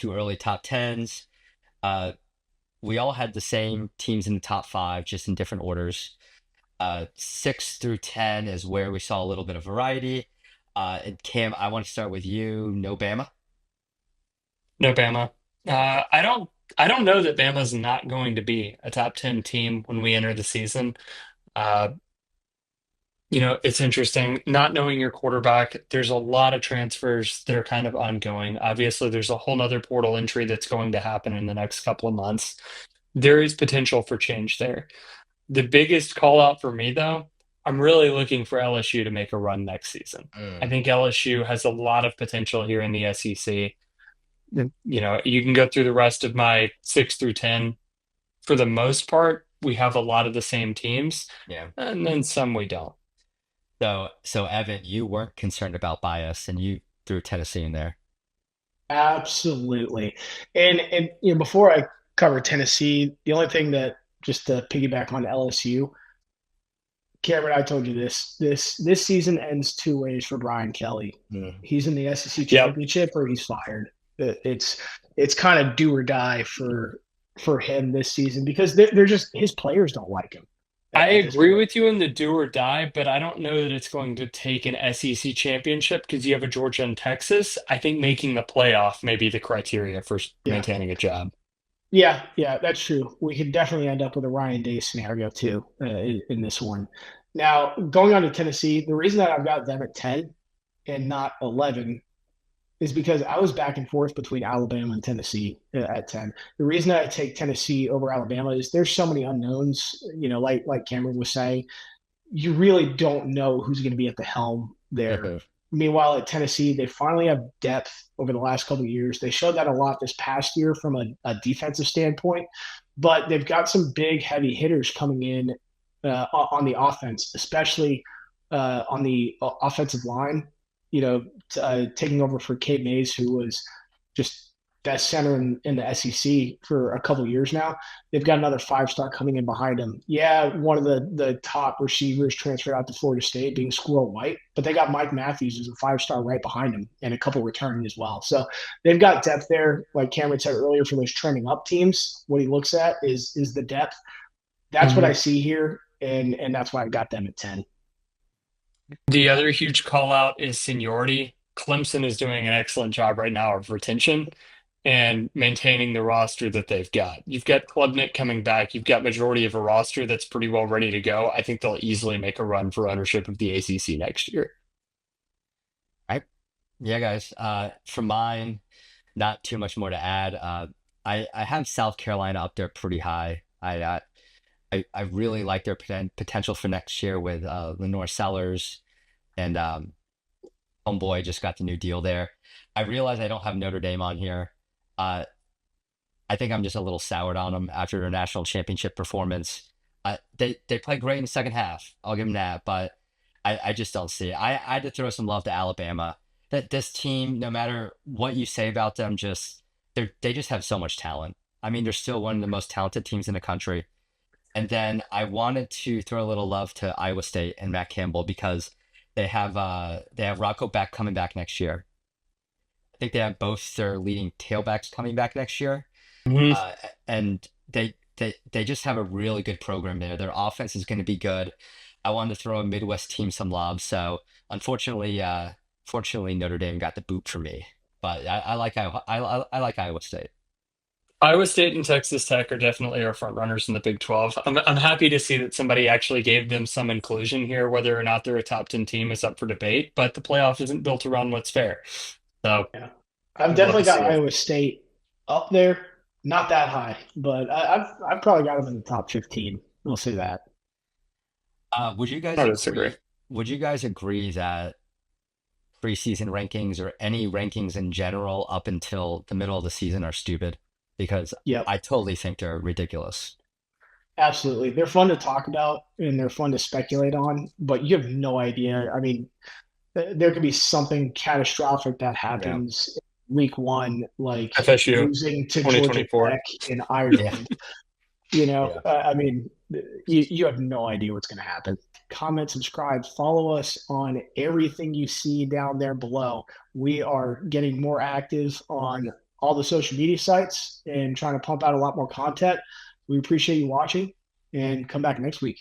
two early top tens. Uh, we all had the same teams in the top five, just in different orders. Six through 10 is where we saw a little bit of variety. And Cam, I want to start with you. No Bama. No, Bama. I don't know that Bama's not going to be a top 10 team when we enter the season. Uh, it's interesting not knowing your quarterback. There's a lot of transfers that are kind of ongoing. Obviously, there's a whole nother portal entry that's going to happen in the next couple of months. There is potential for change there. The biggest call out for me, though, I'm really looking for LSU to make a run next season. I Mm. think LSU has a lot of potential here in the SEC. You can go through the rest of my 6 through 10. For the most part, we have a lot of the same teams, Yeah. and then some we don't. So Evan, you weren't concerned about bias, and you threw Tennessee in there. Absolutely. And before I cover Tennessee, the only thing that just to piggyback on LSU, Cameron, I told you this season ends two ways for Brian Kelly. Mm. He's in the SEC Yep. championship or he's fired. It's kind of do or die for him this season because they're just his players don't like him I at this agree point. with you in the do or die, but I don't know that it's going to take an SEC championship because you have a Georgia and Texas. I think making the playoff may be the criteria for Yeah. maintaining a job. Yeah, that's true. We could definitely end up with a Ryan Day scenario too in this one. Now, going on to Tennessee, the reason that I've got them at 10 and not 11 is because I was back and forth between Alabama and Tennessee at 10. The reason that I take Tennessee over Alabama is there's so many unknowns, like Cameron was saying, you really don't know who's going to be at the helm there. Meanwhile, at Tennessee, they finally have depth over the last couple of years. They showed that a lot this past year from a defensive standpoint, but they've got some big, heavy hitters coming in on the offense, especially on the offensive line. Taking over for Kate Mays, who was just best center in the SEC for a couple of years now. They've got another five-star coming in behind him. Yeah, one of the top receivers transferred out to Florida State, being Squirrel White, but they got Mike Matthews as a five-star right behind him, and a couple returning as well. So they've got depth there. Like Cameron said earlier, for those trending up teams, what he looks at is the depth. That's what I Mhm. see here, and that's why I got them at 10. The other huge call out is seniority. Clemson is doing an excellent job right now of retention and maintaining the roster that they've got. You've got Klubnik coming back. You've got majority of a roster that's pretty well ready to go. I think they'll easily make a run for ownership of the ACC next year. Right? Yeah, guys. For mine, not too much more to add. I have South Carolina up there pretty high. I really like their potential for next year with Lenore Sellers and Homeboy just got the new deal there. I realize I don't have Notre Dame on here. Uh, I think I'm just a little soured on them after their national championship performance. They played great in the second half. I'll give them that, but I just don't see it. I had to throw some love to Alabama. That this team, no matter what you say about them, they just have so much talent. I mean, they're still one of the most talented teams in the country. And then I wanted to throw a little love to Iowa State and Matt Campbell because they have Rocco back coming back next year. I think they have both their leading tailbacks coming back next year. Mhm. And they just have a really good program there. Their offense is going to be good. I wanted to throw a Midwest team some lobs, so fortunately Notre Dame got the boot for me. But I like I like Iowa State. Iowa State and Texas Tech are definitely our front runners in the Big 12. I'm happy to see that somebody actually gave them some inclusion here. Whether or not they're a top 10 team is up for debate, but the playoff isn't built around what's fair. So Yeah. I've I'd love definitely to see got it. Iowa State up there, not that high, but I've probably got them in the top 15. We'll see that. Would you guys I disagree. agree? Would you guys agree that preseason rankings or any rankings in general up until the middle of the season are stupid? Because Yep, I totally think they're ridiculous. absolutely. They're fun to talk about and they're fun to speculate on, but you have no idea. I mean, there could be something catastrophic that Yeah. happens week one, like FSU losing to Georgia 2024. Tech in Yeah. Ireland. Yeah. I mean, you have no idea what's going to happen. Comment, subscribe, follow us on everything you see down there below. We are getting more active on all the social media sites and trying to pump out a lot more content. We appreciate you watching and come back next week.